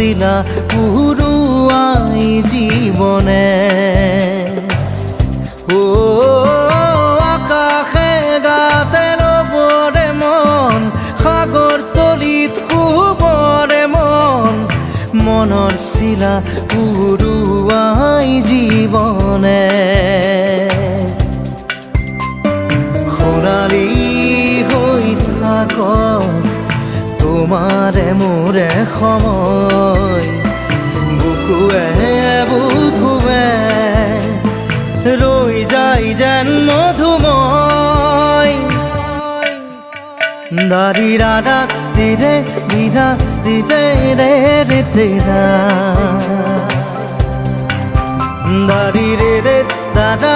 শিলা পুরুয়াই জীবনে ও আকাশে গাতে রবরে মন সাগর তলিত শুবরে মন মনৰ শিলা পুরুয়াই জীবনে সোণালী হৈ থাক তোমাৰে মোৰে সময় বুকুৱে বুকুৱে ৰৈ যায় যেন মধুময় দাৰি ৰাধা দিদে দিদা দিদে ৰে ৰে তেৰা দাৰি ৰে ৰে দাদা